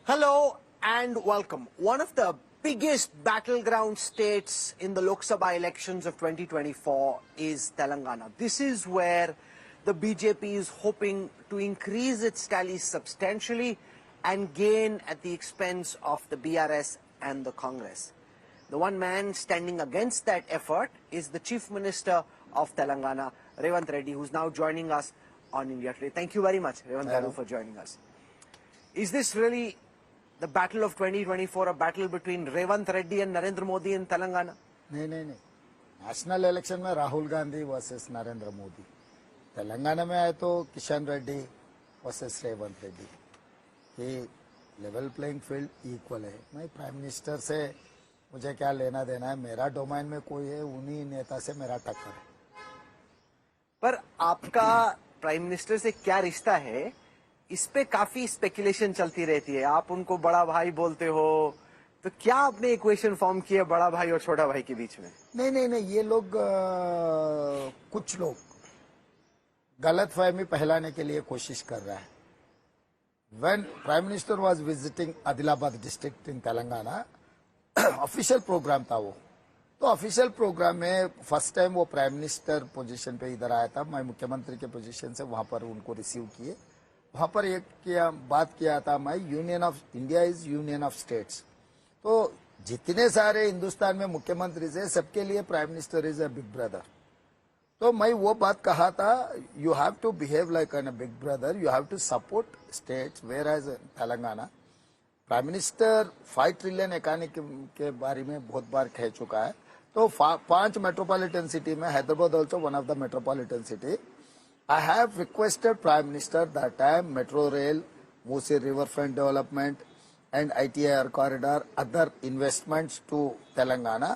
Hello and welcome. One of the biggest battleground states in the Lok Sabha elections of 2024 is Telangana. This is where the BJP is hoping to increase its tallies substantially and gain at the expense of the BRS and the Congress. The one man standing against that effort is the Chief Minister of Telangana, Revant Reddy, who's now joining us on India Today. Thank you very much, Revant Garu, for joining us. Is this really the battle of 2024, a battle between Revant Reddy and Narendra Modi in Telangana? नहीं national election में Rahul Gandhi versus Narendra Modi, Telangana में आए तो Kishan Reddy versus Revanth Reddy. ये level playing field equal है। मैं prime minister से मुझे क्या लेना देना है, मेरा डोमेन में कोई है, उन्हीं नेता से मेरा टक्कर है। पर आपका प्राइम मिनिस्टर से क्या रिश्ता है, इस पे काफी स्पेकुलेशन चलती रहती है। आप उनको बड़ा भाई बोलते हो, तो क्या आपने इक्वेशन फॉर्म किया बड़ा भाई और छोटा भाई के बीच में? नहीं, ये लोग कुछ लोग गलतफहमी फैलाने के लिए कोशिश कर रहा है। When Prime Minister was visiting Adilabad district in Telangana, official program था वो, तो ऑफिशियल प्रोग्राम में फर्स्ट टाइम वो प्राइम मिनिस्टर पोजीशन पे इधर आया था। मैं मुख्यमंत्री के पोजीशन से वहां पर उनको रिसीव किए। वहां पर बात किया था, मैं union of India is union of states, तो जितने सारे हिंदुस्तान में मुख्यमंत्री से सबके लिए prime minister is a big brother. तो मैं वो बात कहा था, you have to behave like an big brother, you have to support states, where as Telangana. Prime minister 5 trillion economy के बारे में बहुत बार कह चुका है। तो 5 मेट्रोपॉलिटन सिटी में Hyderabad also one of the metropolitan city. I have requested Prime Minister that time Metro Rail, Musi Riverfront Development and ITIR corridor, other investments to Telangana।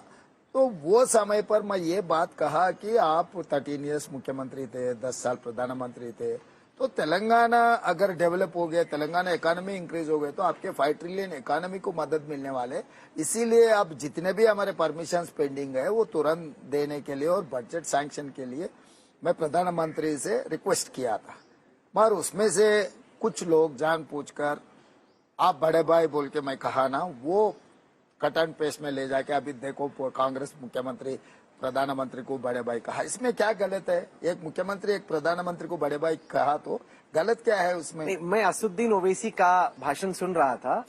तो वो समय पर मैं ये बात कहा कि आप 13 इयर्स मुख्यमंत्री थे, 10 साल प्रधानमंत्री थे, तो तेलंगाना अगर डेवलप हो गया, तेलंगाना इकोनॉमी इंक्रीज हो गए, तो आपके 5 ट्रिलियन इकोनॉमी को मदद मिलने वाले। इसीलिए अब जितने भी हमारे परमिशन पेंडिंग है वो तुरंत देने के लिए और बजट सैंक्शन के लिए मैं प्रधानमंत्री से रिक्वेस्ट किया था। मगर उसमें से कुछ लोग जानबूझकर आप बड़े भाई बोल के मैं कहा ना, वो कट एंड पेस्ट में ले जाके अभी देखो कांग्रेस मुख्यमंत्री प्रधानमंत्री को बड़े भाई कहा। इसमें क्या गलत है? एक मुख्यमंत्री एक प्रधानमंत्री को बड़े भाई कहा तो गलत क्या है उसमें? मैं असुद्दीन ओवैसी का भाषण सुन रहा था,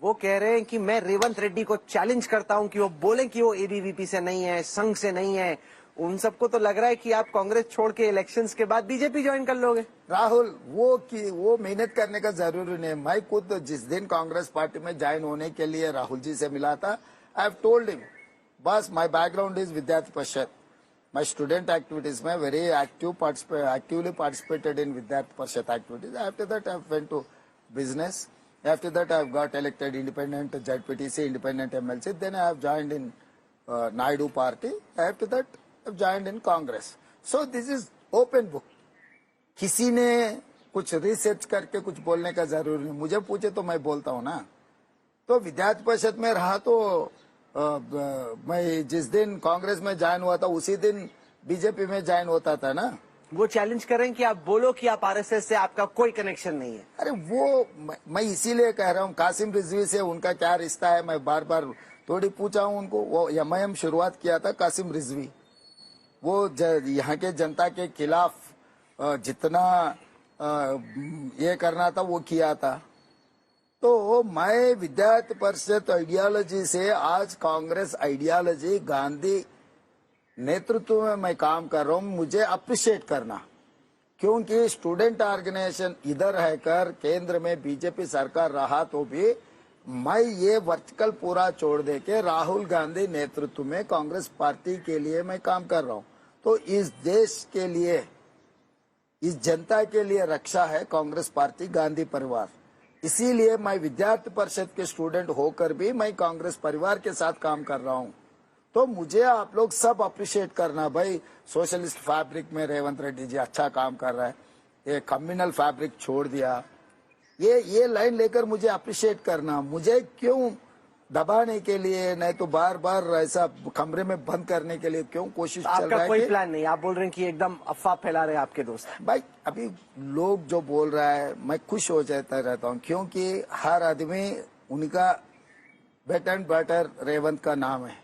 वो कह रहे हैं कि मैं रेवंत रेड्डी को चैलेंज करता हूं कि वो बोले कि वो एबीवीपी से नहीं है, संघ से नहीं है। उन सबको तो लग रहा है कि आप कांग्रेस छोड़ के इलेक्शंस के बाद बीजेपी ज्वाइन कर लोगे। राहुल, वो मेहनत करने का जरूरी नहीं। मैं खुद जिस दिन कांग्रेस पार्टी में ज्वाइन होने के लिए राहुल जी से मिला था, आई हैव टोल्ड हिम, बस my background is Vidyarthi Parishad, my student activities में very actively participated in Vidyarthi Parishad activities. After that I went to business, after that I have got elected independent ZPTC, independent MLC, then I have joined in Naidu party, after that I have joined in Congress. So this is open book। किसी ने कुछ research करके कुछ बोलने का जरूरी नहीं, मुझे पूछे तो मैं बोलता हूँ ना। तो विद्यार्थी परिषद में रहा तो मैं जिस दिन कांग्रेस में ज्वाइन हुआ था उसी दिन बीजेपी में ज्वाइन होता था ना। वो चैलेंज करें कि आप बोलो कि आप आरएसएस से आपका कोई कनेक्शन नहीं है। अरे वो मैं इसीलिए कह रहा हूँ, कासिम रिजवी से उनका क्या रिश्ता है, मैं बार बार थोड़ी पूछा हूँ उनको। वो एमआईएम शुरुआत किया था कासिम रिजवी, वो यहाँ के जनता के खिलाफ जितना ये करना था वो किया था। तो मैं विद्यार्थी परिषद आइडियोलॉजी से आज कांग्रेस आइडियोलॉजी गांधी नेतृत्व में मैं काम कर रहा हूँ। मुझे अप्रिशिएट करना, क्योंकि स्टूडेंट ऑर्गेनाइजेशन इधर रहकर केंद्र में बीजेपी सरकार रहा तो भी मैं ये वर्टिकल पूरा छोड़ दे के राहुल गांधी नेतृत्व में कांग्रेस पार्टी के लिए मैं काम कर रहा हूँ। तो इस देश के लिए, इस जनता के लिए रक्षा है कांग्रेस पार्टी, गांधी परिवार। इसीलिए मैं विद्यार्थी परिषद के स्टूडेंट होकर भी मैं कांग्रेस परिवार के साथ काम कर रहा हूँ। तो मुझे आप लोग सब अप्रिशिएट करना भाई। सोशलिस्ट फैब्रिक में रेवंत रेड्डी जी अच्छा काम कर रहा है, ये कम्युनल फैब्रिक छोड़ दिया, ये लाइन लेकर मुझे अप्रिशिएट करना। मुझे क्यों दबाने के लिए, नहीं तो बार बार ऐसा कमरे में बंद करने के लिए क्यों कोशिश चल रहा आपका है कोई कि प्लान नहीं, आप बोल रहे हैं कि एकदम अफवाह फैला रहे हैं आपके दोस्त। भाई अभी लोग जो बोल रहा है मैं खुश हो जाता रहता हूँ, क्योंकि हर आदमी उनका बेटर एंड बेटर रेवंत का नाम है,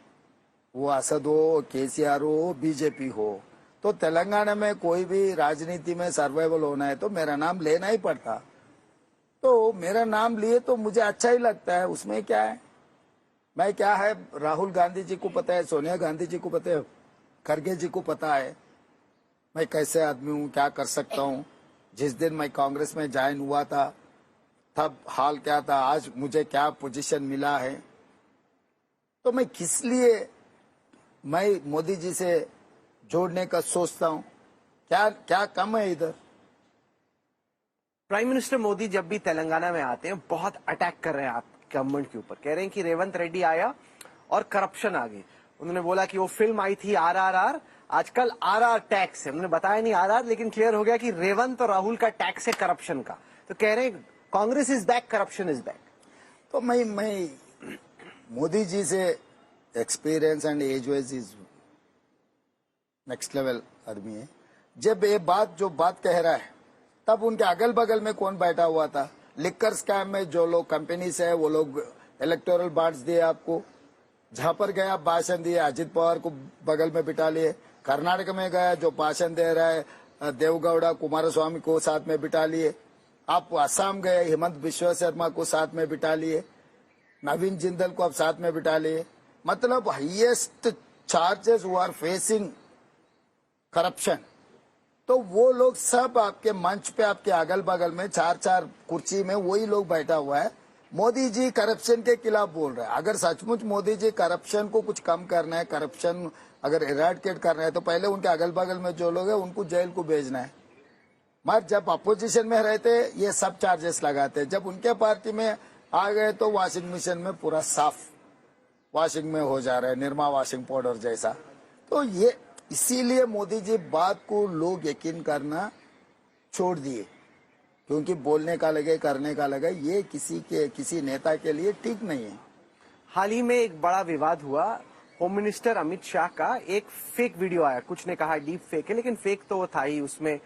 वो असद हो, केसीआर हो, बीजेपी हो। तो तेलंगाना में कोई भी राजनीति में सर्वाइवल होना है तो मेरा नाम लेना ही पड़ता। तो मेरा नाम लिए तो मुझे अच्छा ही लगता है, उसमें क्या है। मैं क्या है, राहुल गांधी जी को पता है, सोनिया गांधी जी को पता है, खड़गे जी को पता है मैं कैसे आदमी हूँ, क्या कर सकता हूँ। जिस दिन मैं कांग्रेस में ज्वाइन हुआ था तब हाल क्या था, आज मुझे क्या पोजीशन मिला है। तो मैं किस लिए मैं मोदी जी से जोड़ने का सोचता हूँ, क्या क्या कम है इधर। प्राइम मिनिस्टर मोदी जब भी तेलंगाना में आते हैं बहुत अटैक कर रहे हैं आप गवर्नमेंट के ऊपर, कह रहे हैं कि रेवंत रेड्डी आया और करप्शन आ गई। उन्होंने बोला कि वो फिल्म आई थी RRR, आजकल RR टैक्स है। उन्होंने बताया नहीं RR, लेकिन क्लियर हो गया कि रेवंत और राहुल का टैक्स है करप्शन का। तो कह रहे हैं Congress is back, corruption is back. तो मैं मोदी जी से experience and age wise is next level आदमी है। जब ये बात जो बात कह रहा है तब उनके अगल बगल में कौन बैठा हुआ था। लिक्कर स्कैम में जो लोग कंपनी से है वो लोग इलेक्टोरल बॉन्ड्स दिए आपको, जहां पर गया भाषण दिए, अजित पवार को बगल में बिठा लिए। कर्नाटक में गया जो भाषण दे रहा है देवगौड़ा कुमारस्वामी को साथ में बिठा लिए। आप असम गए हेमंत बिश्व शर्मा को साथ में बिठा लिए, नवीन जिंदल को आप साथ में बिठा लिए। मतलब highest charges who are facing corruption, तो वो लोग सब आपके मंच पे आपके अगल बगल में चार चार कुर्सी में वही लोग बैठा हुआ है। मोदी जी करप्शन के खिलाफ बोल रहे हैं। अगर सचमुच मोदी जी करप्शन को कुछ कम करना है, करप्शन अगर इराडिकेट करना है, तो पहले उनके अगल बगल में जो लोग हैं उनको जेल को भेजना है। मगर जब अपोजिशन में रहते ये सब चार्जेस लगाते, जब उनके पार्टी में आ गए तो वॉशिंग मशीन में पूरा साफ वॉशिंग में हो जा रहा है, निर्मा वॉशिंग पाउडर जैसा। तो ये इसीलिए मोदी जी बात को लोग यकीन करना छोड़ दिए, क्योंकि बोलने का लगे करने का लगे, ये किसी नेता के लिए ठीक नहीं है। हाल ही में एक बड़ा विवाद हुआ, होम मिनिस्टर अमित शाह का एक फेक वीडियो आया। कुछ ने कहा डीप फेक है, लेकिन फेक तो वो था ही। उसमें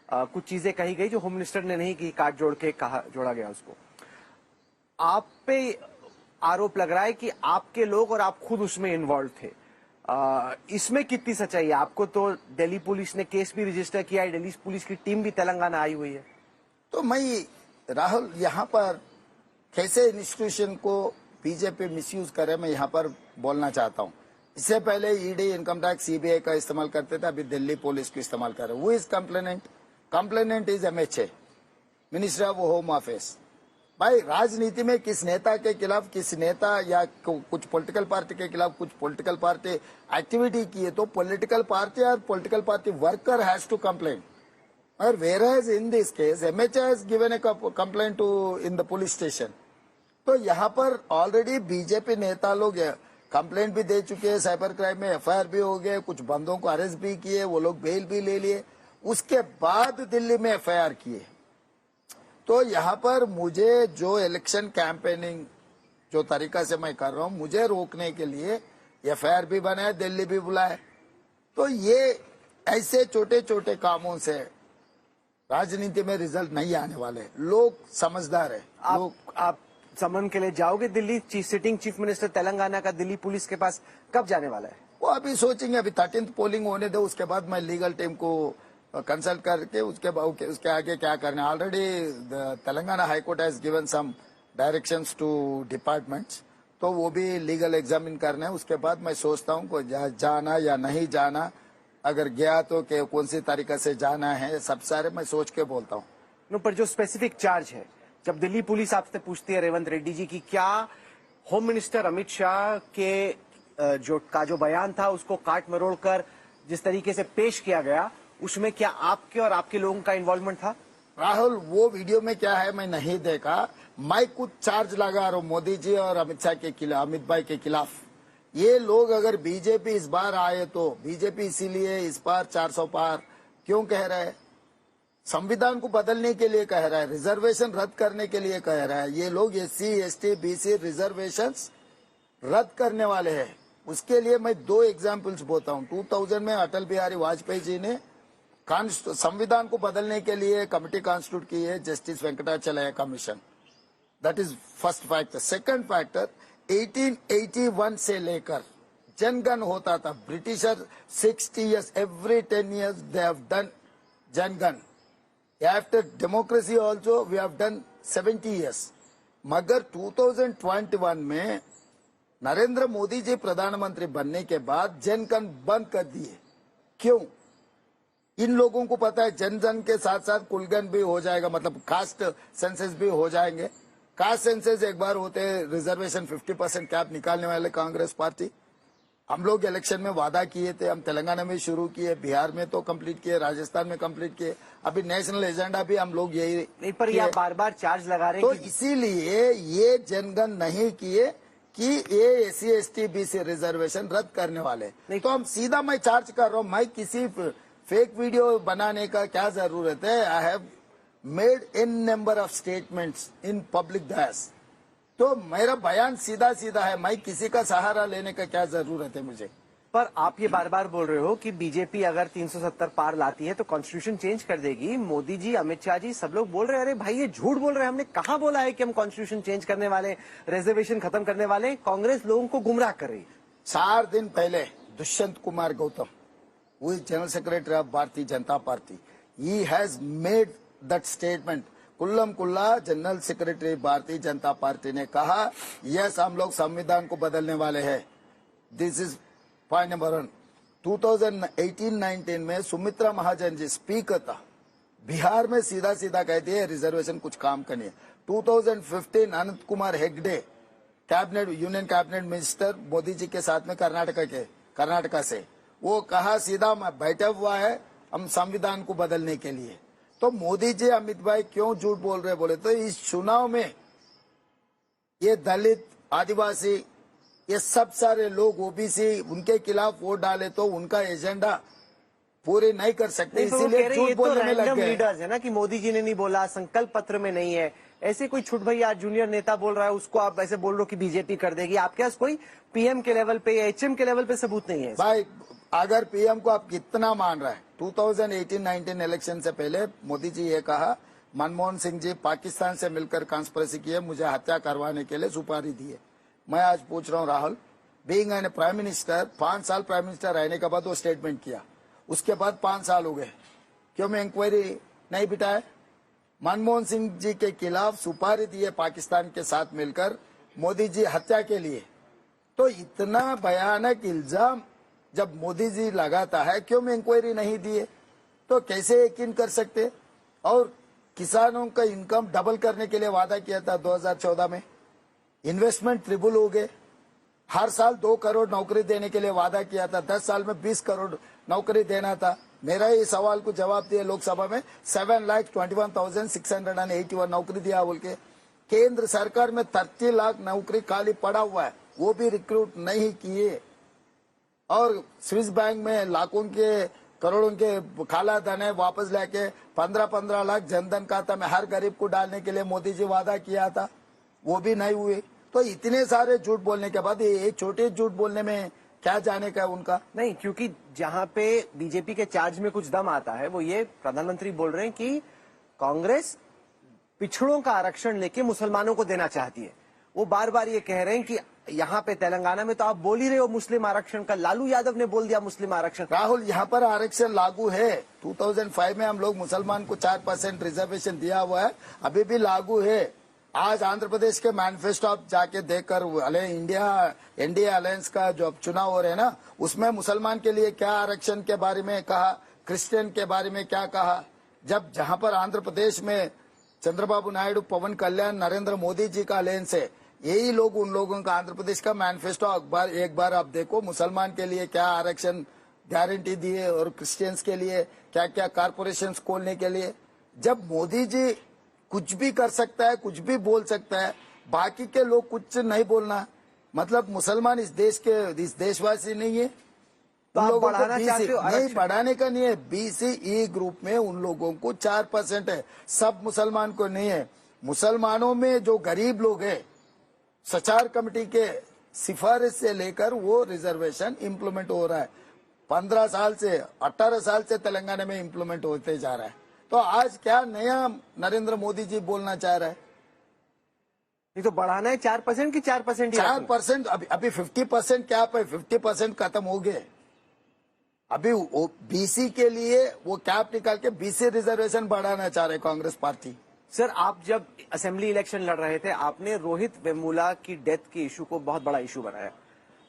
कुछ चीजें कही गई जो होम मिनिस्टर ने नहीं की, काट जोड़ के कहा, जोड़ा गया उसको। आप पे आरोप लग रहा है कि आपके लोग और आप खुद उसमें इन्वॉल्व थे। इसमें कितनी सच्चाई है? आपको तो दिल्ली पुलिस ने केस भी रजिस्टर किया है, दिल्ली पुलिस की टीम भी तेलंगाना आई हुई है। तो मैं राहुल यहाँ पर कैसे इंस्टीट्यूशन को बीजेपी मिसयूज करे, मैं यहाँ पर बोलना चाहता हूँ। इससे पहले ईडी, इनकम टैक्स, सीबीआई का इस्तेमाल करते थे, अभी दिल्ली पुलिस को इस्तेमाल कर रहे। वो is complainant is MHA, minister of home affairs. भाई राजनीति में किस नेता के खिलाफ, किस नेता या कुछ पॉलिटिकल पार्टी के खिलाफ कुछ पॉलिटिकल पार्टी एक्टिविटी की है तो पॉलिटिकल पार्टी और political party worker has to complain. और whereas in this case MHA has given a complaint to in the police station, तो यहाँ पर ऑलरेडी बीजेपी नेता लोग कंप्लेंट भी दे चुके हैं, साइबर क्राइम में FIR भी हो गए, कुछ बंदों को अरेस्ट भी किए, वो लोग बेल भी ले लिए, उसके बाद दिल्ली में FIR किए। तो यहाँ पर मुझे जो इलेक्शन कैंपेनिंग जो तरीका से मैं कर रहा हूँ, मुझे रोकने के लिए FIR भी बनाए, दिल्ली भी बुलाए। तो ये ऐसे छोटे छोटे कामों से राजनीति में रिजल्ट नहीं आने वाले। लोग समझदार है। आप समन के लिए जाओगे Delhi? Sitting chief minister Telangana का दिल्ली पुलिस के पास कब जाने वाला है? वो अभी सोचेंगे, अभी 13th पोलिंग होने दो, उसके बाद मैं लीगल टीम को कंसल्ट करके उसके आगे क्या करना है। Already Telangana high court has given some directions to departments, तो वो भी लीगल एग्जामिन करना है। उसके बाद मैं सोचता हूँ को जाना या नहीं जाना, अगर गया तो कौन सी तरीके से जाना है, सब सारे मैं सोच के बोलता हूँ। नो, पर जो स्पेसिफिक चार्ज है, जब दिल्ली पुलिस आपसे पूछती है रेवंत रेड्डी जी की क्या होम मिनिस्टर अमित शाह के जो बयान था उसको काट मरोड़ कर जिस तरीके से पेश किया गया, उसमें क्या आपके और आपके लोगों का इन्वॉल्वमेंट था? राहुल, वो वीडियो में क्या है मैं नहीं देखा। मैं कुछ चार्ज लगा रहा हूँ मोदी जी और अमित शाह के खिलाफ, अमित भाई के खिलाफ। ये लोग अगर बीजेपी इस बार आए तो बीजेपी इसीलिए इस बार 400 पार क्यों कह रहा है? संविधान को बदलने के लिए कह रहा है, रिजर्वेशन रद्द करने के लिए कह रहा है। ये लोग SC ST BC रिजर्वेशंस रद्द करने वाले हैं। उसके लिए मैं 2 एग्जाम्पल्स बोलता हूँ। 2000 में अटल बिहारी वाजपेयी जी ने संविधान को बदलने के लिए कमिटी कॉन्स्टिट्यूट की है, justice Venkatachaliah commission. That is first factor. Second factor, 1881 से लेकर जनगण होता था। Britisher 60 years, every 10 years they have done जनगण। After democracy also we have done 70 years. मगर 2021 में नरेंद्र मोदी जी प्रधानमंत्री बनने के बाद जनगण बंद कर दिए। क्यों? इन लोगों को पता है जनगण के साथ साथ कुलगण भी हो जाएगा, मतलब कास्ट सेंसस भी हो जाएंगे। कास्ट सेंसस एक बार होते, रिजर्वेशन 50% कैप निकालने वाले कांग्रेस पार्टी। हम लोग इलेक्शन में वादा किए थे, हम तेलंगाना में शुरू किए, बिहार में तो कंप्लीट किए, राजस्थान में कंप्लीट किए, अभी नेशनल एजेंडा भी हम लोग यही नहीं, पर ये बार बार चार्ज लगा रहे तो हैं कि इसीलिए ये जनगण नहीं किए कि ये SC ST BC रिजर्वेशन रद्द करने वाले। तो हम सीधा मैं चार्ज कर रहा हूँ, मैं किसी फेक वीडियो बनाने का क्या जरूरत है? I have made in number of statements in public dash. तो मेरा बयान सीधा सीधा है, मैं किसी का सहारा लेने का क्या जरूरत है मुझे? पर आप ये बार बार बोल रहे हो कि बीजेपी अगर 370 पार लाती है तो कॉन्स्टिट्यूशन चेंज कर देगी। मोदी जी, अमित शाह जी, सब लोग बोल रहे हैं अरे भाई ये झूठ बोल रहे हैं, हमने कहाँ बोला है कि हम कॉन्स्टिट्यूशन चेंज करने वाले, रिजर्वेशन खत्म करने वाले। कांग्रेस लोगों को गुमराह कर रही है। 4 दिन पहले Dushyant Kumar Gautam, who is General Secretary of Bharatiya Janata Party, he has made that statement. कुल्लम कुल्ला general secretary Bharatiya Janata party ने कहा, यस हम लोग संविधान को बदलने वाले हैं। This is point number 1। 2018-19 में सुमित्रा महाजन जी स्पीकर था, बिहार में सीधा सीधा कहती है रिजर्वेशन कुछ काम करनी है। 2015 Anant Kumar Hegde cabinet, union cabinet minister Modi ji के साथ में कर्नाटका से, वो कहा सीधा बैठा हुआ है हम संविधान को बदलने के लिए। तो मोदी जी, अमित भाई क्यों झूठ बोल रहे? बोले तो इस चुनाव में ये दलित, आदिवासी, ये सब सारे लोग OBC उनके खिलाफ वोट डाले तो उनका एजेंडा पूरे नहीं कर सकते, इसीलिए झूठ बोलने में लग गए। लीडर्स है ना कि मोदी जी ने नहीं बोला, संकल्प पत्र में नहीं है, ऐसे कोई छुट भैया आज जूनियर नेता बोल रहा है, उसको आप ऐसे बोल रहे हो कि बीजेपी कर देगी। आपके पास कोई PM के लेवल पे या HM के लेवल पे सबूत नहीं है? भाई अगर PM को आप कितना मान रहा है, 2018-19 इलेक्शन से पहले मोदी जी ये कहा, मनमोहन सिंह जी पाकिस्तान से मिलकर कॉन्स्पिरेसी किए, मुझे हत्या करवाने के लिए सुपारी दी है। मैं आज पूछ रहा हूँ Rahul, being an prime minister, 5 साल प्राइम मिनिस्टर रहने के बाद वो स्टेटमेंट किया, उसके बाद 5 साल हो गए, क्यों मैं इंक्वायरी नहीं बिठाया? मनमोहन सिंह जी के खिलाफ सुपारी दी है पाकिस्तान के साथ मिलकर मोदी जी हत्या के लिए। तो इतना भयानक इल्जाम जब मोदी जी लगाता है, क्यों में इंक्वायरी नहीं दी है? तो कैसे यकीन कर सकते? और किसानों का इनकम डबल करने के लिए वादा किया था 2014 में, इन्वेस्टमेंट ट्रिपल हो गए। हर साल 2 करोड़ नौकरी देने के लिए वादा किया था, 10 साल में 20 करोड़ नौकरी देना था। मेरा ये सवाल को जवाब दिया लोकसभा में, 7,21,681 नौकरी दिया बोल के। केंद्र सरकार में 30 लाख नौकरी खाली पड़ा हुआ है, वो भी रिक्रूट नहीं किए। और स्विस बैंक में लाखों के करोड़ों के काला धन है, वापस लेके 15-15 लाख जनधन खाता में हर गरीब को डालने के लिए मोदी जी वादा किया था, वो भी नहीं हुए। तो इतने सारे झूठ बोलने के बाद ये छोटे झूठ बोलने में क्या जाने का उनका? नहीं, क्योंकि जहां पे बीजेपी के चार्ज में कुछ दम आता है वो ये प्रधानमंत्री बोल रहे हैं कि कांग्रेस पिछड़ों का आरक्षण लेके मुसलमानों को देना चाहती है। वो बार बार ये कह रहे हैं कि यहाँ पे तेलंगाना में तो आप बोल ही रहे हो मुस्लिम आरक्षण का, लालू यादव ने बोल दिया मुस्लिम आरक्षण। राहुल, यहाँ पर आरक्षण लागू है। 2005 में हम लोग मुसलमान को 4% रिजर्वेशन दिया हुआ है, अभी भी लागू है। आज आंध्र प्रदेश के मैनिफेस्टो आप जाके देखकर, NDA अलायंस का जो चुनाव हो रहे हैं ना, उसमें मुसलमान के लिए क्या आरक्षण के बारे में कहा, क्रिश्चियन के बारे में क्या कहा। जब जहां पर आंध्र प्रदेश में चंद्रबाबू नायडू, पवन कल्याण, नरेंद्र मोदी जी का अलायंस है, यही लोग उन लोगों का आंध्र प्रदेश का मैनिफेस्टो एक बार आप देखो, मुसलमान के लिए क्या आरक्षण गारंटी दिए और क्रिश्चियंस के लिए क्या क्या कारपोरेशन खोलने के लिए। जब मोदी जी कुछ भी कर सकता है, कुछ भी बोल सकता है, बाकी के लोग कुछ नहीं बोलना, मतलब मुसलमान इस देशवासी नहीं है। तो उन आप लोगों को बढ़ाना चाहते हो? नहीं, बढ़ाने का नहीं है। BCE ग्रुप में उन लोगों को 4% है, सब मुसलमान को नहीं है। मुसलमानों में जो गरीब लोग हैं, सचार कमेटी के सिफारिश से लेकर वो रिजर्वेशन इम्प्लीमेंट हो रहा है। 15 साल से 18 साल से तेलंगाना में इम्प्लीमेंट होते जा रहा है। तो आज क्या नया नरेंद्र मोदी जी बोलना चाह रहा है? ये तो बढ़ाना है 4% की 4% 4%। अभी 50% कैप है, 50% खत्म हो गए। अभी बीसी के लिए वो कैप निकाल के बीसी रिजर्वेशन बढ़ाना चाह रहे कांग्रेस पार्टी। सर, आप जब असेंबली इलेक्शन लड़ रहे थे, आपने रोहित वेमुला की डेथ के इशू को बहुत बड़ा इशू बनाया।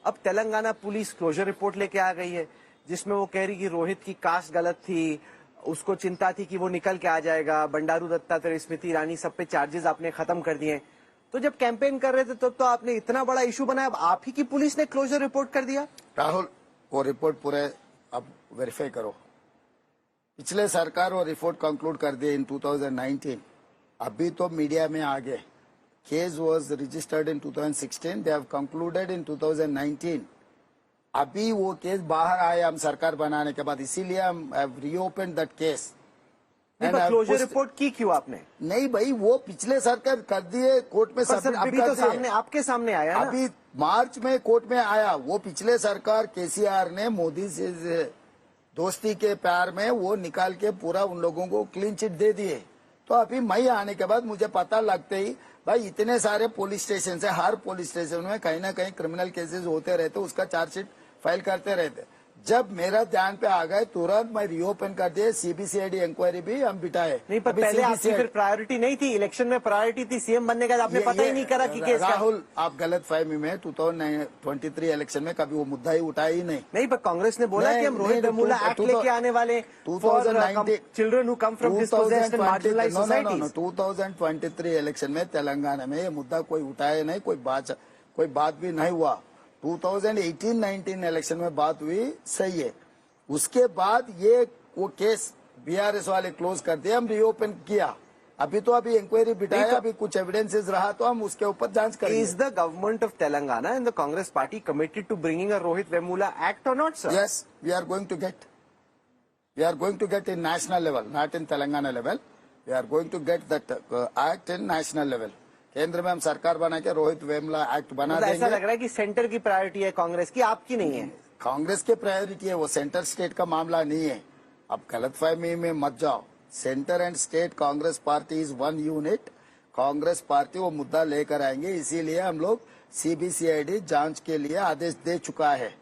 अब तेलंगाना पुलिस क्लोजर रिपोर्ट लेके आ गई है, जिसमें वो कह रही कि रोहित की कास्ट गलत थी, उसको चिंता थी कि वो निकल के आ जाएगा। बंडारू दत्तात्रेय, स्मृति ईरानी, सब पे चार्जेस आपने खत्म कर दिए। तो जब कैंपेन कर रहे थे तब तो आपने इतना बड़ा इशू बनाया, अब आप ही की पुलिस ने क्लोजर रिपोर्ट कर दिया। राहुल, वो रिपोर्ट पूरे अब वेरीफाई करो। पिछले सरकार वो रिपोर्ट कंक्लूड कर दिए इन 2019। अभी तो मीडिया में आ गए। Case was registered in 2016, they have concluded in 2019। अभी वो केस बाहर आए हम सरकार बनाने के बाद, इसीलिए हम have reopen that case. Closure report की क्यों आपने? नहीं भाई, वो पिछले सरकार कर दिए, कोर्ट में सबमिट अभी तो सामने आपके सामने आया ना? अभी मार्च में कोर्ट में आया। वो पिछले सरकार केसीआर ने मोदी से दोस्ती के प्यार में वो निकाल के पूरा उन लोगों को क्लीन चिट दे दिए। तो अभी मई आने के बाद मुझे पता लगते ही, भाई इतने सारे पुलिस स्टेशन है, हर पुलिस स्टेशन में कहीं ना कहीं क्रिमिनल केसेस होते रहते, उसका चार्जशीट फाइल करते रहते। जब मेरा ध्यान पे आ गए तुरंत मैं रीओपन कर दिए। सीबीसीआईडी इंक्वायरी भी हम बिठाए। नहीं, पर पहले आपकी फिर प्रायोरिटी नहीं थी, इलेक्शन में प्रायोरिटी थी, सीएम बनने का आपने पता ही नहीं करा कि केस। राहुल, आप गलत फहमी में 2023 इलेक्शन में कभी वो मुद्दा ही उठाया ही नहीं। नहीं, पर कांग्रेस ने बोला कि हम रोहित वेमुला एक्ट लेके आने वाले 2019 children who come from dispossessed and marginalised societies. 2023 election में तेलंगाना में ये मुद्दा कोई उठाया नहीं, कोई बात भी नहीं हुआ। 2018-19 इलेक्शन में बात हुई, सही है। उसके बाद ये वो केस बीआरएस वाले क्लोज कर दिया, हम रीओपन किया। अभी इंक्वायरी बिठाया, अभी कुछ एविडेंसेस रहा तो हम उसके ऊपर जांच करेंगे। Is the government of Telangana and the Congress party committed to bringing a Rohith Vemula act और not, sir? Yes, we are going to get in national level, not in Telangana level. We are going to get that act in national level. केंद्र में हम सरकार बना के Rohit Vemula act बना देंगे। ऐसा लग रहा है कि सेंटर की प्रायोरिटी है कांग्रेस की, आपकी नहीं है। कांग्रेस की प्रायोरिटी है, वो सेंटर स्टेट का मामला नहीं है। अब गलतफहमी में मत जाओ। Centre and state Congress party is one unit. Congress party वो मुद्दा लेकर आएंगे, इसीलिए हम लोग सीबीसीआईडी जांच के लिए आदेश दे चुका है।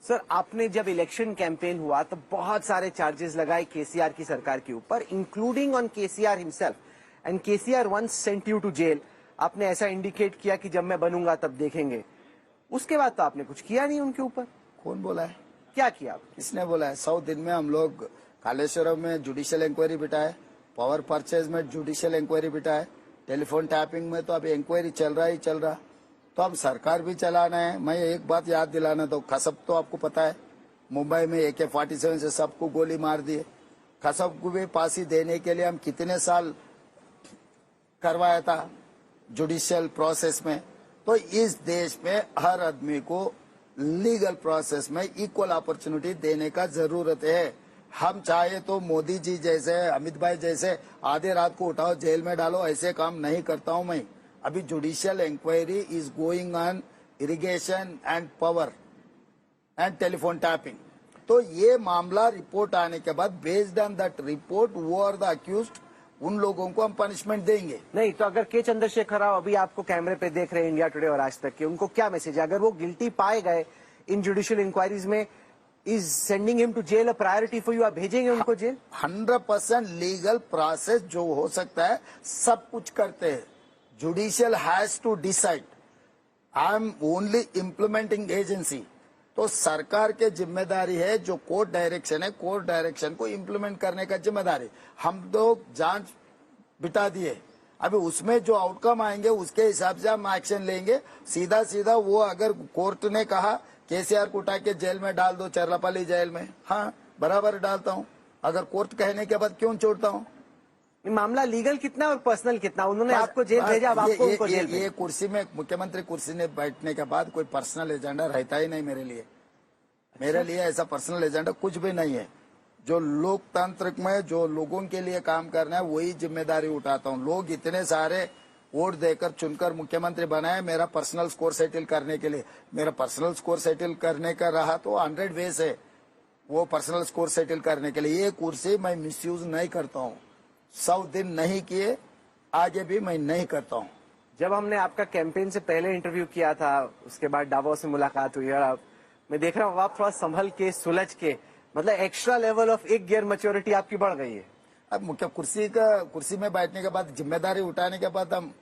सर, आपने जब इलेक्शन कैंपेन हुआ तो बहुत सारे चार्जेस लगाए केसीआर की सरकार के ऊपर, including on KCR himself, and KCR once sent you to jail. आपने ऐसा इंडिकेट किया कि जब मैं बनूंगा तब देखेंगे। उसके बाद तो आपने कुछ किया नहीं उनके ऊपर। कौन बोला है? क्या किया आप? किसने बोला है? 100 दिन में हम लोग कालेश्वरम में जुडिशियल इंक्वायरी बिठाए, पावर परचेज में जुडिशियल इंक्वायरी बिठाए, टेलीफोन टैपिंग में तो अभी इंक्वायरी चल रहा। तो अब सरकार भी चलाना है। मैं एक बात याद दिलाना दो, कसब तो आपको पता है, मुंबई में AK-47 से सबको गोली मार दिए। कसब को भी फांसी देने के लिए हम कितने साल करवाया था जुडिशियल प्रोसेस में। तो इस देश में हर आदमी को लीगल प्रोसेस में इक्वल अपॉर्चुनिटी देने का जरूरत है। हम चाहे तो मोदी जी जैसे, अमित भाई जैसे आधे रात को उठाओ जेल में डालो, ऐसे काम नहीं करता हूं मैं। अभी judicial inquiry is going on irrigation and power and telephone tapping. तो ये मामला रिपोर्ट आने के बाद बेस्ड ऑन दैट रिपोर्ट वो आर द अक्यूज्ड, उन लोगों को हम पनिशमेंट देंगे। नहीं तो अगर के चंद्रशेखर राव अभी आपको कैमरे पे देख रहे हैं इंडिया टुडे और आज तक के, उनको क्या मैसेज है? अगर वो गिल्टी पाए गए इन जुडिशियल इंक्वायरीज में, is sending him to jail a priority for you? आप भेजेंगे उनको जेल? 100% लीगल प्रोसेस जो हो सकता है सब कुछ करते हैं। Judicial has to decide. I am only implementing agency. तो सरकार के जिम्मेदारी है, जो कोर्ट डायरेक्शन है, कोर्ट डायरेक्शन को इम्प्लीमेंट करने का जिम्मेदारी। हम लोग जांच बिठा दिए, अभी उसमें जो आउटकम आएंगे उसके हिसाब से हम एक्शन लेंगे। सीधा वो अगर कोर्ट ने कहा केसीआर को उठा के जेल में डाल दो, चरलापल्ली जेल में, हाँ बराबर डालता हूँ। अगर कोर्ट कहने के बाद क्यों छोड़ता हूँ? मामला लीगल कितना और पर्सनल कितना? उन्होंने आपको जेल भेजा, अब आपको उनको जेल भेजा। ये कुर्सी में, मुख्यमंत्री कुर्सी ने बैठने के बाद कोई पर्सनल एजेंडा रहता ही नहीं मेरे लिए। मेरे लिए ऐसा पर्सनल एजेंडा कुछ भी नहीं है। जो लोकतांत्रिक में जो लोगों के लिए काम करना है वही जिम्मेदारी उठाता हूँ। लोग इतने सारे वोट देकर चुनकर मुख्यमंत्री बनाए मेरा पर्सनल स्कोर सेटल करने के लिए। मेरा पर्सनल स्कोर सेटल करने का रहा तो 100 वेज है वो पर्सनल स्कोर सेटल करने के लिए। ये कुर्सी मैं मिसयूज नहीं करता हूँ, 100 दिन नहीं किए, आगे भी मैं नहीं करता हूँ। जब हमने आपका कैंपेन से पहले इंटरव्यू किया था, उसके बाद डावोस में मुलाकात हुई, और मैं देख रहा हूँ आप थोड़ा संभल के, सुलझ के, मतलब एक्स्ट्रा लेवल ऑफ एक गियर मैच्योरिटी आपकी बढ़ गई है। अब मुख्य कुर्सी में बैठने के बाद, जिम्मेदारी उठाने के बाद, हम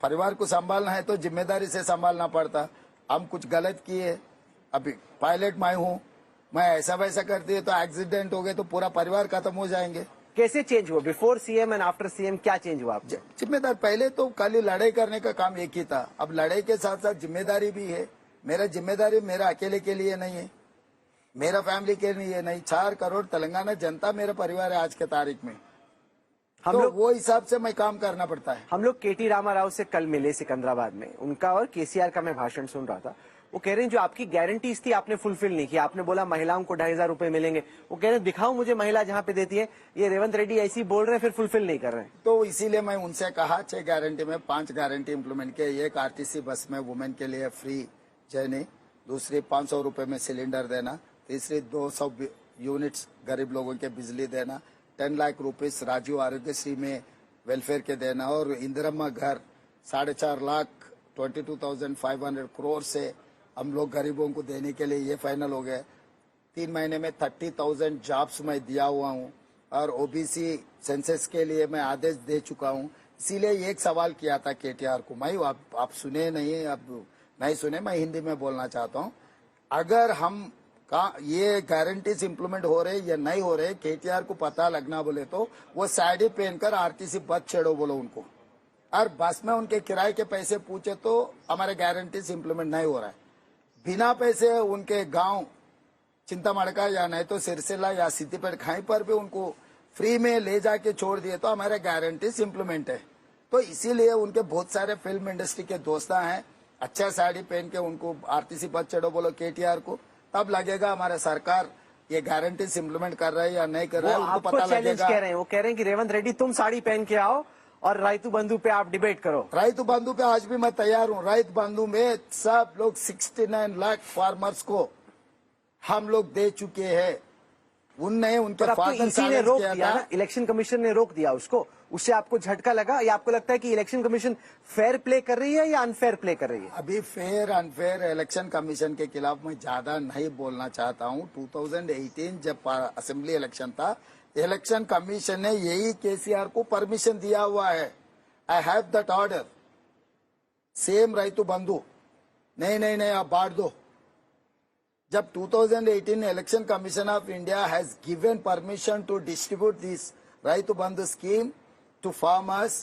परिवार को संभालना है तो जिम्मेदारी से संभालना पड़ता। हम कुछ गलत किए, अभी पायलट मैं हूँ, मैं ऐसा वैसा करती है तो एक्सीडेंट हो गए तो पूरा परिवार खत्म हो जाएंगे। कैसे चेंज हुआ before CM and after CM, क्या चेंज हुआ आप? जिम्मेदार पहले तो खाली लड़ाई करने का काम एक ही था, अब लड़ाई के साथ साथ जिम्मेदारी भी है। मेरा जिम्मेदारी मेरा अकेले के लिए नहीं है, मेरा फैमिली के लिए नहीं, 4 करोड़ तेलंगाना जनता मेरा परिवार है आज के तारीख में। हम तो लोग वो हिसाब से मैं काम करना पड़ता है। हम लोग केटी रामाराव से कल मिले सिकंदराबाद में, उनका और केसीआर का मैं भाषण सुन रहा था। वो कह रहे हैं जो आपकी गारंटीज थी आपने फुलफिल नहीं की। आपने बोला महिलाओं को 2,500 रुपए मिलेंगे, वो कह रहे हैं दिखाओ मुझे महिला जहां पे देती है। ये रेवंत रेड्डी ऐसी बोल रहे हैं, फिर फुलफिल नहीं कर रहे हैं। तो इसीलिए मैं उनसे कहा 6 गारंटी में 5 गारंटी इम्प्लीमेंट किए। एक आरटीसी बस में वुमेन के लिए फ्री जर्नी, दूसरी 500 रुपए में सिलेंडर देना, तीसरी 200 यूनिट्स गरीब लोगों के बिजली देना, 10 लाख रुपीस राजीव आरोग्यश्री में वेलफेयर के देना, और इंदिरम्मा घर 4.5 लाख 22,500 करोड़ से हम लोग गरीबों को देने के लिए ये फाइनल हो गए। 3 महीने में 30,000 जॉब्स मैं दिया हुआ हूँ, और ओबीसी सेंसस के लिए मैं आदेश दे चुका हूँ। इसीलिए एक सवाल किया था केटीआर को, मैं आप सुने नहीं, अब नहीं सुने, मैं हिंदी में बोलना चाहता हूँ। अगर हम ये गारंटीज इम्प्लीमेंट हो रहे या नहीं हो रहे, केटीआर को पता लगना बोले तो वो साड़ी पहनकर आरटीसी बस छेड़ो बोलो उनको, और बस में उनके किराए के पैसे पूछे तो हमारे गारंटीज इम्प्लीमेंट नहीं हो रहा है। बिना पैसे उनके गांव चिंतामड़का या नहीं तो सिरसिला या सिद्दीपेट कहीं पर भी उनको फ्री में ले जाके छोड़ दिए तो हमारे गारंटीज इम्प्लीमेंट है। तो इसीलिए उनके बहुत सारे फिल्म इंडस्ट्री के दोस्त हैं, अच्छा साड़ी पहन के उनको आरटीसी बस चढ़ो बोलो केटीआर को, तब लगेगा हमारा सरकार ये गारंटीज इम्प्लीमेंट कर रहा है या नहीं कर रहा है, उनको पता लगेगा। कह रहे हैं, वो कह रहे हैं कि रेवंत रेड्डी तुम साड़ी पहन के आओ और रायतू बंधु पे आप डिबेट करो। रायतू बंधु पे आज भी मैं तैयार हूँ। रायतू बंधु में सब लोग 69 लाख फार्मर्स को हम लोग दे चुके हैं। उनने उनके फादर ने रोक दिया ना, इलेक्शन कमीशन ने रोक दिया उसको, उससे आपको झटका लगा, या आपको लगता है कि इलेक्शन कमीशन फेयर प्ले कर रही है या अनफेयर प्ले कर रही है? अभी फेयर अनफेयर इलेक्शन कमीशन के खिलाफ मैं ज्यादा नहीं बोलना चाहता हूँ। 2018 जब असेंबली इलेक्शन था, इलेक्शन कमीशन ने यही केसीआर को परमिशन दिया हुआ है। I have that order. Same Rythu Bandhu नहीं आप बांट दो। जब 2018 election commission of India has given permission to distribute this Rythu Bandhu scheme to farmers,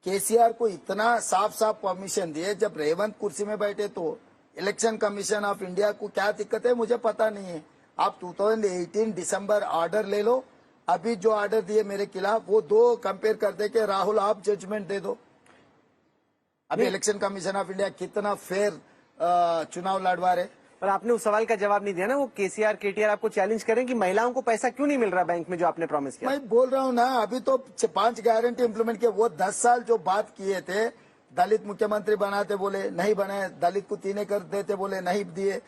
KCR को इतना साफ परमिशन दिए। जब रेवंत कुर्सी में बैठे तो इलेक्शन कमीशन ऑफ इंडिया को क्या दिक्कत है मुझे पता नहीं है। आप 2018 दिसंबर ऑर्डर ले लो, अभी जो ऑर्डर दिए मेरे खिलाफ वो दो कंपेयर कर दे के राहुल आप जजमेंट दे दो। अभी इलेक्शन कमीशन ऑफ इंडिया कितना फेयर चुनाव लड़वा रहे। पर आपने उस सवाल का जवाब नहीं दिया ना। वो केसीआर केटीआर आपको चैलेंज करें कि महिलाओं को पैसा क्यों नहीं मिल रहा बैंक में जो आपने प्रॉमिस किया। मैं बोल रहा हूँ ना, अभी तो 5 गारंटी इम्प्लीमेंट किए। वो 10 साल जो बात किए थे, दलित मुख्यमंत्री बनाते बोले नहीं बने, दलित को 3 एकड़ देते बोले नहीं दिए,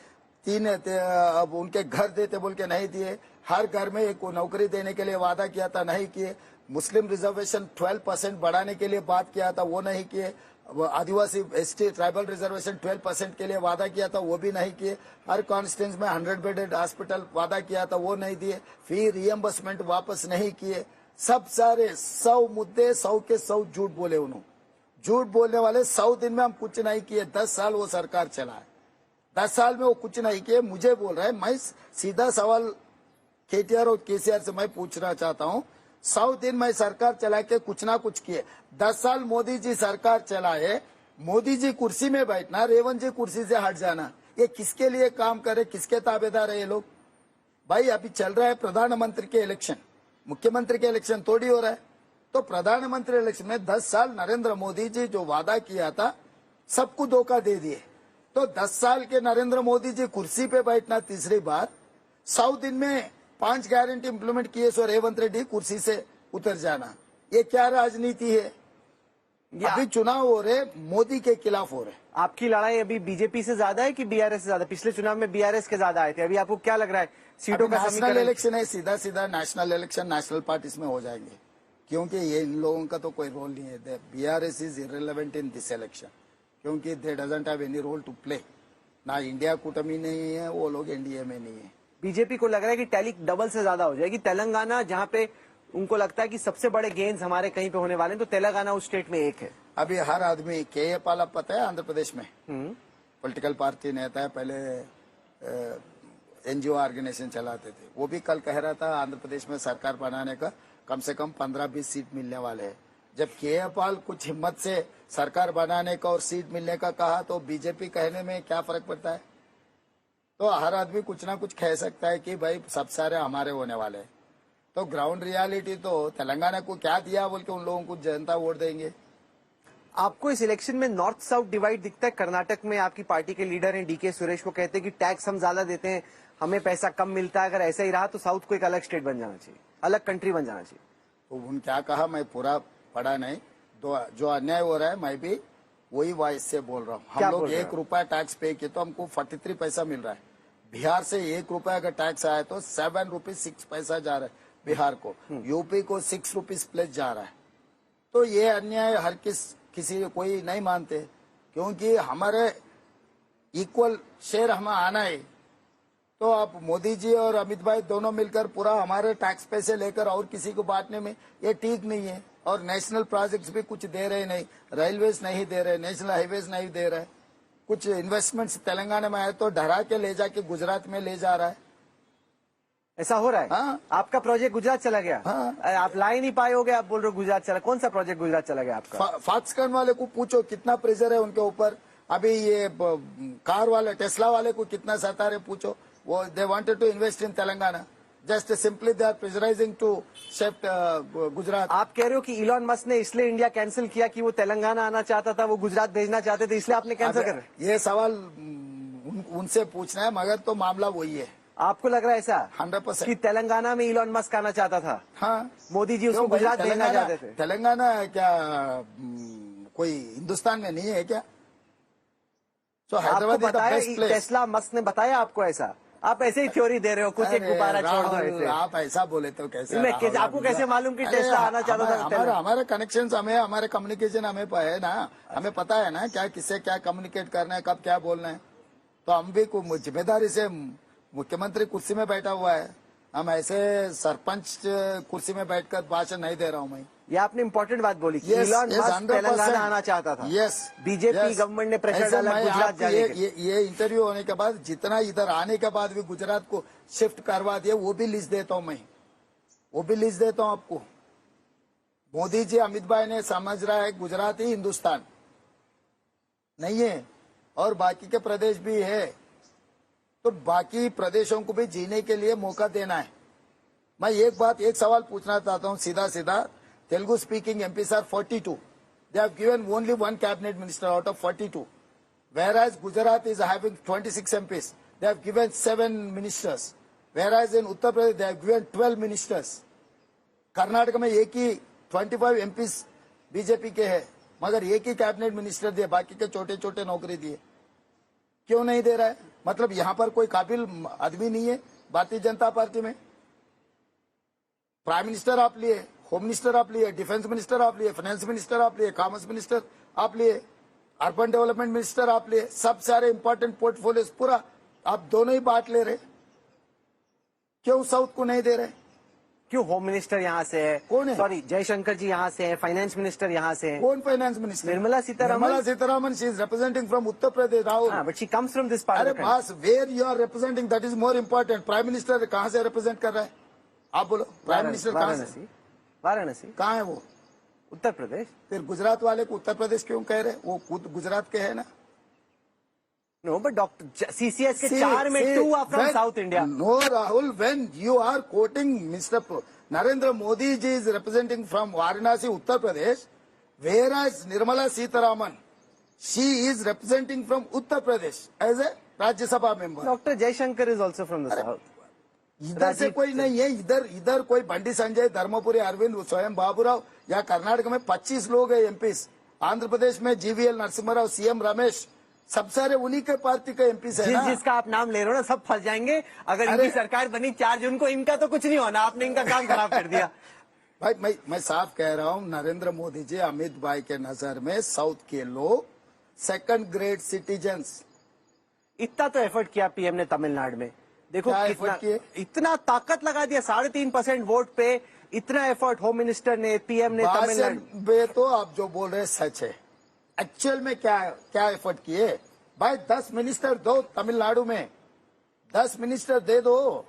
3 अब उनके घर देते बोल के नहीं दिए, हर घर में एक नौकरी देने के लिए वादा किया था नहीं किए, मुस्लिम रिजर्वेशन 12% बढ़ाने के लिए बात किया था वो नहीं किए, आदिवासी एसटी ट्राइबल रिजर्वेशन 12% के लिए वादा किया था वो भी नहीं किए, हर कॉन्स्टिट्यूंस में 100 बेडेड हॉस्पिटल वादा किया था वो नहीं दिए, फी रियम्बर्समेंट वापस नहीं किए। सब सारे 100 मुद्दे 100 के 100 झूठ बोले उन्होंने। झूठ बोलने वाले 100 दिन में हम कुछ नहीं किए। 10 साल वो सरकार चला है, 10 साल में वो कुछ नहीं किए। मुझे बोल रहा है, मैं सीधा सवाल केटीआर और केसीआर से मैं पूछना चाहता हूँ, 100 दिन में सरकार चला के कुछ ना कुछ किए। 10 साल मोदी जी सरकार चलाए, मोदी जी कुर्सी में बैठना, रेवंत जी कुर्सी से हट जाना, ये किसके लिए काम करे, किसके ताबेदार है ये लोग? भाई अभी चल रहा है प्रधानमंत्री के इलेक्शन, मुख्यमंत्री के इलेक्शन थोड़ी हो रहा है। तो प्रधानमंत्री इलेक्शन में 10 साल नरेंद्र मोदी जी जो वादा किया था सबको धोखा दे दिए। तो 10 साल के नरेंद्र मोदी जी कुर्सी पे बैठना तीसरी बार, 100 दिन में 5 गारंटी इंप्लीमेंट किए सो रेवंत रेड्डी कुर्सी से उतर जाना, ये क्या राजनीति है? अभी चुनाव हो रहे मोदी के खिलाफ हो रहे। आपकी लड़ाई अभी बीजेपी से ज्यादा है कि बीआरएस से ज्यादा? पिछले चुनाव में बीआरएस के ज्यादा आए थे, अभी आपको क्या लग रहा है सीटों का नेशनल समीकरण? इलेक्शन है, सीधा सीधा नेशनल इलेक्शन नेशनल पार्टीज में हो जाएंगे, क्योंकि ये इन लोगों का तो कोई रोल नहीं है। BRS is irrelevant in this election, क्योंकि they doesn't have any role to play. ना इंडिया कूटमी नहीं है, वो लोग एनडीए में नहीं है। बीजेपी को लग रहा है कि टैली डबल से ज्यादा हो जाएगी। तेलंगाना जहां पे उनको लगता है कि सबसे बड़े गेन्स हमारे कहीं पे होने वाले हैं, तो तेलंगाना उस स्टेट में एक है। अभी हर आदमी के पाला पता है आंध्र प्रदेश में पॉलिटिकल पार्टी नेता है, पहले एनजीओ ऑर्गेनाइजेशन चलाते थे। वो भी कल कह रहा था आंध्र प्रदेश में सरकार बनाने का कम से कम 15-20 सीट मिलने वाले हैं। जब के पाल कुछ हिम्मत से सरकार बनाने का और सीट मिलने का कहा, तो बीजेपी कहने में क्या फर्क पड़ता है? तो हर आदमी कुछ ना कुछ कह सकता है कि भाई सब सारे हमारे होने वाले हैं। तो ग्राउंड रियलिटी तो तेलंगाना को क्या दिया बोल के उन लोगों को जनता वोट देंगे। आपको इस इलेक्शन में नॉर्थ साउथ डिवाइड दिखता है? कर्नाटक में आपकी पार्टी के लीडर हैं डीके सुरेश, को कहते हैं कि टैक्स हम ज्यादा देते हैं, हमें पैसा कम मिलता है, अगर ऐसा ही रहा तो साउथ को एक अलग स्टेट बन जाना चाहिए, अलग कंट्री बन जाना चाहिए। तो उन्होंने क्या कहा मैं पूरा पढ़ा नहीं, जो अन्याय हो रहा है मैं भी वही वॉइस से बोल रहा हूँ। हम लोग 1 रुपया टैक्स पे किए तो हमको 43 पैसा मिल रहा है। बिहार से 1 रुपया अगर टैक्स आया तो 7 रुपीज 6 पैसा जा रहा है बिहार को, यूपी को 6 रुपीज प्लस जा रहा है। तो ये अन्याय हर किसी कोई नहीं मानते, क्योंकि हमारे इक्वल शेयर हमें आना है। तो आप मोदी जी और अमित भाई दोनों मिलकर पूरा हमारे टैक्स पैसे लेकर और किसी को बांटने में ये ठीक नहीं है। और नेशनल प्रोजेक्ट्स भी कुछ दे रहे नहीं, रेलवेज नहीं दे रहे, नेशनल हाईवेज नहीं दे रहे। कुछ इन्वेस्टमेंट्स तेलंगाना में आए तो डरा के ले जाके गुजरात में ले जा रहा है। ऐसा हो रहा है? हाँ। आपका प्रोजेक्ट गुजरात चला गया? हाँ। आप ला ही नहीं पाए होगे, आप बोल रहे हो गुजरात चला। कौन सा प्रोजेक्ट गुजरात चला गया आपका? फॉक्सकॉन वाले को पूछो कितना प्रेशर है उनके ऊपर। अभी ये कार वाले टेस्ला वाले को कितना सता रहे पूछो। वो they wanted to invest in Telangana, just simply they are pressurising to shift Gujarat. आप कह रहे हो कि इलॉन मस्क ने इसलिए इंडिया कैंसिल किया कि वो तेलंगाना आना चाहता था, वो गुजरात भेजना चाहते थे, इसलिए आपने कैंसिल कर? ये सवाल उनसे पूछना है, मगर तो मामला वही है। आपको लग रहा है ऐसा 100% कि तेलंगाना में इलॉन मस्क आना चाहता था? हाँ, मोदी जी उसको गुजरात भेजना चाहते थे। तेलंगाना क्या कोई हिंदुस्तान में नहीं है क्या? तो Hyderabad is the best place. Tesla Musk ने बताया आपको ऐसा? आप ऐसे ही थ्योरी दे रहे हो, कुछ एक गुब्बारा छोड़ दो ऐसे। आप ऐसा बोले तो कैसे? आपको कैसे मालूम कि टेस्ला आना चाहता था? हमारे कनेक्शन हमारे कम्युनिकेशन हमें है ना, हमें पता है ना क्या किससे क्या कम्युनिकेट करना है, कब क्या बोलना है। तो हम भी जिम्मेदारी से, मुख्यमंत्री कुर्सी में बैठा हुआ है, हम ऐसे सरपंच कुर्सी में बैठकर भाषण नहीं दे रहा हूँ मैं। ये आपने इम्पोर्टेंट बात बोली कि इलॉन मस्क तेलंगाना आना चाहता था। यस, बीजेपी गवर्नमेंट ने प्रेशर डाला गुजरात जाने के। ये इंटरव्यू होने के बाद जितना इधर आने के बाद भी गुजरात को शिफ्ट करवा दिया, वो भी लिस्ट देता हूँ मैं, वो भी लिस्ट देता हूँ आपको। मोदी जी अमित भाई ने समझ रहा है गुजरात ही हिंदुस्तान नहीं है और बाकी के प्रदेश भी है, तो बाकी प्रदेशों को भी जीने के लिए मौका देना है। मैं एक सवाल पूछना चाहता हूँ सीधा सीधा। Telugu speaking MPs are 42. They have given only 1 cabinet minister out of 42. Whereas Gujarat is having 26 MPs. They have given 7 ministers. Whereas in Uttar Pradesh they have given 12 ministers. Karnataka में एक ही 25 MPs बीजेपी के हैं, मगर एक ही cabinet minister दिए, बाकी के छोटे छोटे नौकरी दिए। क्यों नहीं दे रहा है? मतलब यहाँ पर कोई काबिल आदमी नहीं है भारतीय जनता पार्टी में। प्राइम मिनिस्टर आप लिए, होम मिनिस्टर आप लिए, डिफेंस मिनिस्टर आप लिए, फाइनेंस मिनिस्टर आप लिए, कॉमर्स मिनिस्टर आप लिए, अर्बन डेवलपमेंट मिनिस्टर आप लिए, सब सारे इंपॉर्टेंट पोर्टफोलियोज पूरा आप दोनों ही बांट ले रहे। क्यों साउथ को नहीं दे रहे? क्यों होम मिनिस्टर यहाँ से है? कौन है? सॉरी, जयशंकर जी यहाँ से है, फाइनेंस मिनिस्टर यहाँ से है। कौन finance minister? Nirmala Sitharaman. She is representing from Uttar Pradesh, Rahul. But she comes from this area part. बस where you are representing that is more important. Prime minister कहाँ से रिप्रेजेंट कर रहा है? आप बोलो, प्राइम मिनिस्टर कहाँ से? वाराणसी। कहाँ है वो? उत्तर प्रदेश। फिर गुजरात वाले को उत्तर प्रदेश क्यों कह रहे? वो खुद गुजरात के है ना। नो, बट डॉक्टर सीसीएस के 4 में 2 are from South India. No, Rahul, when you are quoting Mr. Narendra Modi ji is representing from Varanasi, Uttar Pradesh, whereas Nirmala Sitharaman, she is representing from Uttar Pradesh as a Rajya Sabha member. Dr. Jaishankar is also from the South. इधर से कोई नहीं है, इधर कोई बंडी संजय, धर्मपुरी अरविंद, स्वयं बाबूराव, या कर्नाटक में 25 लोग है एमपीस, आंध्र प्रदेश में जीवीएल नरसिम्हा राव, सीएम रमेश, सब सारे उन्हीं के पार्टी के एमपी है ना। जिसका आप नाम ले रहे हो ना, सब फंस जाएंगे अगर अरे- इनकी सरकार बनी 4 जून को। इनका तो कुछ नहीं होना, आपने इनका काम खराब कर दिया। भाई मैं साफ कह रहा हूँ, नरेंद्र मोदी जी, अमित भाई के नजर में साउथ के लोग सेकंड ग्रेड सिटीजन्स। इतना तो एफर्ट किया पीएम ने तमिलनाडु में, देखो क्या कितना एफर्ट किए? इतना ताकत लगा दिया, 3.5% वोट पे इतना एफर्ट होम मिनिस्टर ने, पीएम ने तमिलनाडु। बे तो आप जो बोल रहे हैं सच है। एक्चुअल में क्या एफर्ट किए भाई? 10 मिनिस्टर दो तमिलनाडु में, 10 मिनिस्टर दे दो,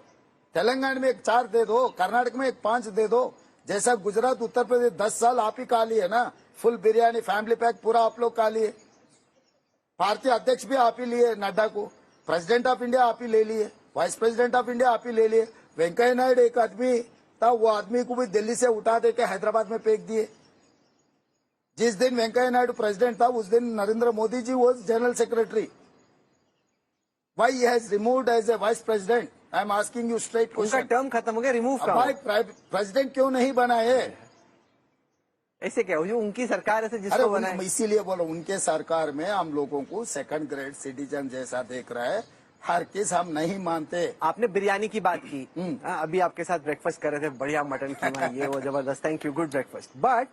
तेलंगाना में 4 दे दो, कर्नाटक में 5 दे दो। जैसा गुजरात उत्तर प्रदेश 10 साल आप ही खा लिए ना, फुल बिरयानी फैमिली पैक पूरा आप लोग खा लिए। पार्टी अध्यक्ष भी आप ही लिए नड्डा को, प्रेसिडेंट ऑफ इंडिया आप ही ले लिए, वाइस प्रेसिडेंट ऑफ इंडिया आप ही ले लिए। वेंकैया नायडू एक आदमी था, वो आदमी को भी दिल्ली से उठा दे के हैदराबाद में फेंक दिए। जिस दिन वेंकैया नायडू प्रेसिडेंट था उस दिन Narendra Modi ji was general secretary. Why he has removed as a vice president? I am asking you straight उनका क्वेश्चन। टर्म खत्म हो गया, रिमूव का भाई प्रेसिडेंट क्यों नहीं बनाए? ऐसे क्या हो, उनकी सरकार ऐसे अरे जिसको बनाए। इसीलिए बोलो, उनके सरकार में हम लोगों को सेकंड ग्रेड सिटीजन जैसा देख रहा है। हर किस हम नहीं मानते। आपने बिरयानी की बात की, अभी आपके साथ ब्रेकफास्ट कर रहे थे, बढ़िया मटन कीमा, ये वो जबरदस्त, thank you, good breakfast. But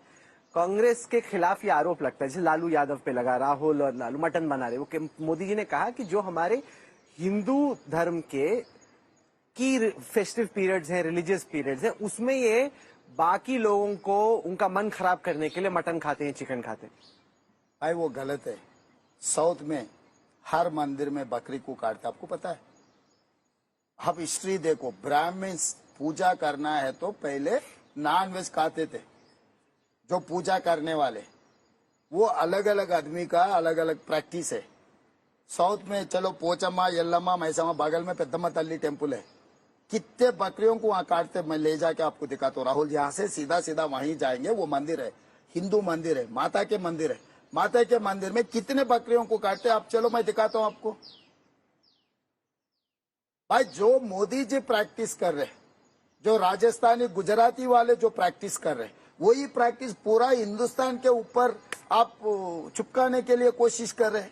Congress के खिलाफ ये आरोप लगता है, जैसे लालू यादव पे लगा, राहुल और लालू मटन बना रहे। वो मोदी जी ने कहा कि जो हमारे हिंदू धर्म के की फेस्टिव पीरियड्स हैं, रिलीजियस पीरियड्स हैं, उसमें ये बाकी लोगों को उनका मन खराब करने के लिए मटन खाते हैं, चिकन खाते हैं। भाई वो गलत है। साउथ में हर मंदिर में बकरी को काटते, आपको पता है? अब हिस्ट्री देखो, ब्राह्मण्स पूजा करना है तो पहले नॉन वेज खाते थे। जो पूजा करने वाले, वो अलग अलग आदमी का अलग अलग प्रैक्टिस है। साउथ में चलो पोचम्मा, यल्लम्मा, मैसम्मा, बगल में पेद्दम्मा तल्ली टेम्पल है, कितने बकरियों को वहां काटते, मैं ले जाके आपको दिखाता हूँ। राहुल यहाँ से सीधा सीधा वहीं जाएंगे, वो मंदिर है, हिंदू मंदिर है, माता के मंदिर है। माता के मंदिर में कितने बकरियों को काटते, आप चलो मैं दिखाता हूँ आपको। भाई जो मोदी जी प्रैक्टिस कर रहे, जो राजस्थानी गुजराती वाले जो प्रैक्टिस कर रहे, वही प्रैक्टिस पूरा हिंदुस्तान के ऊपर आप चिपकाने के लिए कोशिश कर रहे।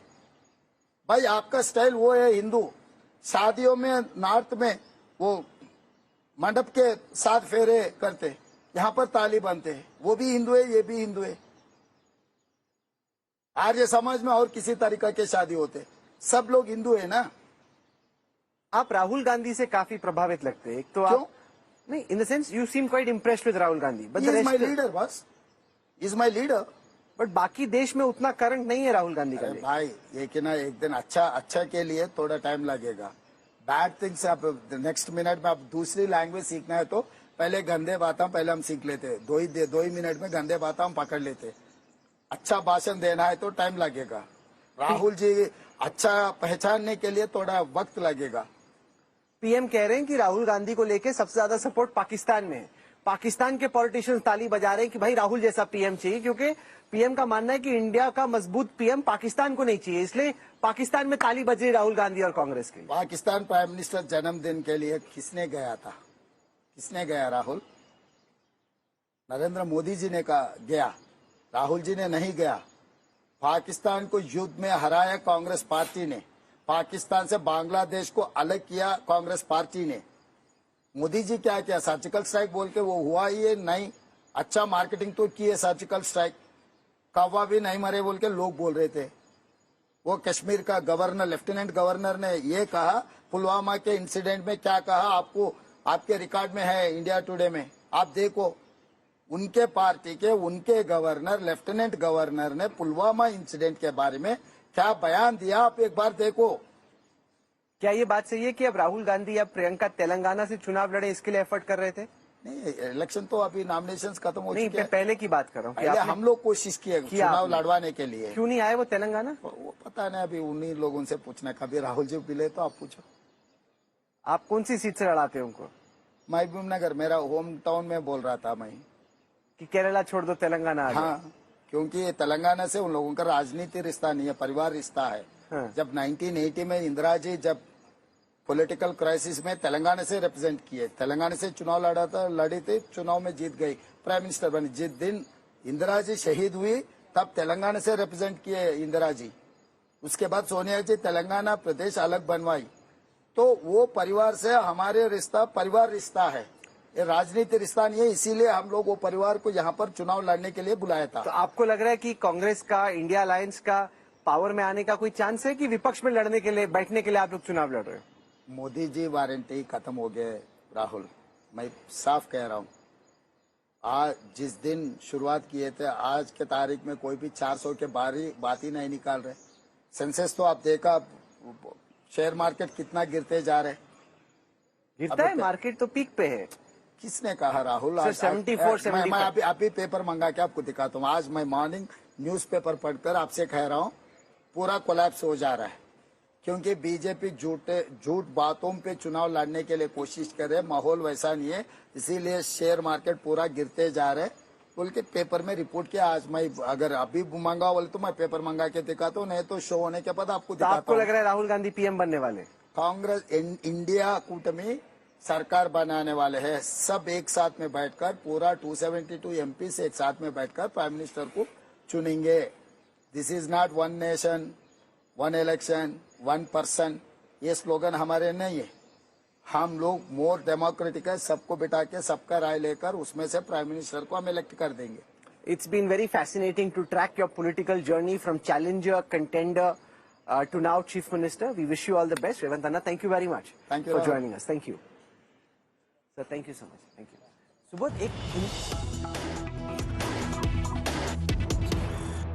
भाई आपका स्टाइल वो है, हिंदू शादियों में नॉर्थ में वो मंडप के 7 फेरे करते, यहाँ पर ताली बांधते हैं, वो भी हिंदू है, ये भी हिंदू है। आर्य समाज में और किसी तरीका के शादी होते, सब लोग हिंदू है ना। आप राहुल गांधी से काफी प्रभावित लगते हैं। एक तो क्यों? आप नहीं, in the sense you seem quite impressed with Rahul Gandhi, but is my leader, बस इज माई लीडर। बट बाकी देश में उतना करंट नहीं है राहुल गांधी का। भाई ये कि ना, एक दिन अच्छा के लिए थोड़ा टाइम लगेगा। बैड थिंग्स आप नेक्स्ट मिनट में, आप दूसरी लैंग्वेज सीखना है तो पहले गंदे बातें पहले हम सीख लेते, 2 ही मिनट में गंदे बातें हम पकड़ लेते। अच्छा भाषण देना है तो टाइम लगेगा। राहुल जी अच्छा पहचानने के लिए थोड़ा वक्त लगेगा। पीएम कह रहे हैं कि राहुल गांधी को लेके सबसे ज्यादा सपोर्ट पाकिस्तान में है। पाकिस्तान के पॉलिटिशियंस ताली बजा रहे हैं कि भाई राहुल जैसा पीएम चाहिए, क्योंकि पीएम का मानना है कि इंडिया का मजबूत पीएम पाकिस्तान को नहीं चाहिए, इसलिए पाकिस्तान में ताली बज रही राहुल गांधी और कांग्रेस की। पाकिस्तान प्राइम मिनिस्टर जन्मदिन के लिए किसने गया था? किसने गया? राहुल, नरेंद्र मोदी जी ने कहा गया, राहुल जी ने नहीं गया। पाकिस्तान को युद्ध में हराया कांग्रेस पार्टी ने, पाकिस्तान से बांग्लादेश को अलग किया कांग्रेस पार्टी ने। मोदी जी क्या किया? सर्जिकल स्ट्राइक बोल के वो हुआ ही है नहीं। अच्छा मार्केटिंग तो की है सर्जिकल स्ट्राइक, कौवा भी नहीं मरे बोल के लोग बोल रहे थे। वो कश्मीर का गवर्नर, लेफ्टिनेंट गवर्नर ने ये कहा, पुलवामा के इंसिडेंट में क्या कहा आपको, आपके रिकॉर्ड में है इंडिया टुडे में, आप देखो। उनके पार्टी के उनके गवर्नर, लेफ्टिनेंट गवर्नर ने पुलवामा इंसिडेंट के बारे में क्या बयान दिया, आप एक बार देखो। क्या ये बात सही है कि अब राहुल गांधी या प्रियंका तेलंगाना से चुनाव लड़े, इसके लिए एफर्ट कर रहे थे? नहीं, इलेक्शन तो अभी नॉमिनेशन खत्म हो नहीं, चुके हैं। पहले की बात कर रहा हूँ। पहले हम लोग कोशिश किए चुनाव आपने? लड़वाने के लिए। क्यों नहीं आए वो तेलंगाना? वो पता नहीं, अभी उन्हीं लोगों से पूछना। कभी राहुल जी मिले तो आप पूछो। आप कौन सी सीट से लड़ाते हो उनको? महबूब नगर, मेरा होम टाउन में बोल रहा था मैं कि केरला छोड़ दो, तेलंगाना आ जाओ। हाँ, क्योंकि तेलंगाना से उन लोगों का राजनीति रिश्ता नहीं है, परिवार रिश्ता है। हाँ। जब 1980 में इंदिरा जी जब पॉलिटिकल क्राइसिस में तेलंगाना से रिप्रेजेंट किए, तेलंगाना से चुनाव लड़ी थी, चुनाव में जीत गई, प्राइम मिनिस्टर बनी। जिस दिन इंदिरा जी शहीद हुई तब तेलंगाना से रिप्रेजेंट किए इंदिरा जी, उसके बाद सोनिया जी तेलंगाना प्रदेश अलग बनवाई। तो वो परिवार से हमारे रिश्ता परिवार रिश्ता है, ये राजनीति रिश्ता नहीं है। इसीलिए हम लोग वो परिवार को यहाँ पर चुनाव लड़ने के लिए बुलाया था। तो आपको लग रहा है कि कांग्रेस का, इंडिया अलायंस का पावर में आने का कोई चांस है कि विपक्ष में लड़ने के लिए, बैठने के लिए आप लोग चुनाव लड़ रहे हो? मोदी जी वारंटी खत्म हो गए राहुल, मैं साफ कह रहा हूँ। आज जिस दिन शुरुआत किए थे, आज के तारीख में कोई भी 400 के बात ही नहीं निकाल रहे। सेंसेस तो आप देखा, शेयर मार्केट कितना गिरते जा रहे। गिरता है, मार्केट तो पीक पे है। किसने कहा राहुल? सर, 74, 75। मैं अभी पेपर मंगा के आपको दिखाता हूँ। आज मैं मॉर्निंग न्यूज़पेपर पढ़कर आपसे कह रहा हूँ, पूरा कोलैप्स हो जा रहा है, क्योंकि बीजेपी झूठ बातों पे चुनाव लड़ने के लिए कोशिश कर रहे। माहौल वैसा नहीं है, इसीलिए शेयर मार्केट पूरा गिरते जा रहे बोल के पेपर में रिपोर्ट किया। आज मैं अगर अभी मंगा बोले तो मैं पेपर मंगा के दिखाता हूँ, नहीं तो शो होने के बाद आपको दिखाता हूँ। आपको लग रहा है राहुल गांधी पीएम बनने वाले? कांग्रेस इंडिया कूटमी सरकार बनाने वाले हैं। सब एक साथ में बैठकर, पूरा 272 एमपी से एक साथ में बैठकर प्राइम मिनिस्टर को चुनेंगे। This is not one nation one election one person, ये स्लोगन हमारे नहीं है। हम लोग मोर डेमोक्रेटिक है, सबको बिठा के सबका राय लेकर उसमें से प्राइम मिनिस्टर को हम इलेक्ट कर देंगे। It's been very fascinating to track your political journey from challenger, contender to now Chief Minister. We wish you all the best. Revant Anna, thank you very much Thank you, for Rahul. joining us. Thank you. Sir, thank you so much. Thank you. Subodh, एक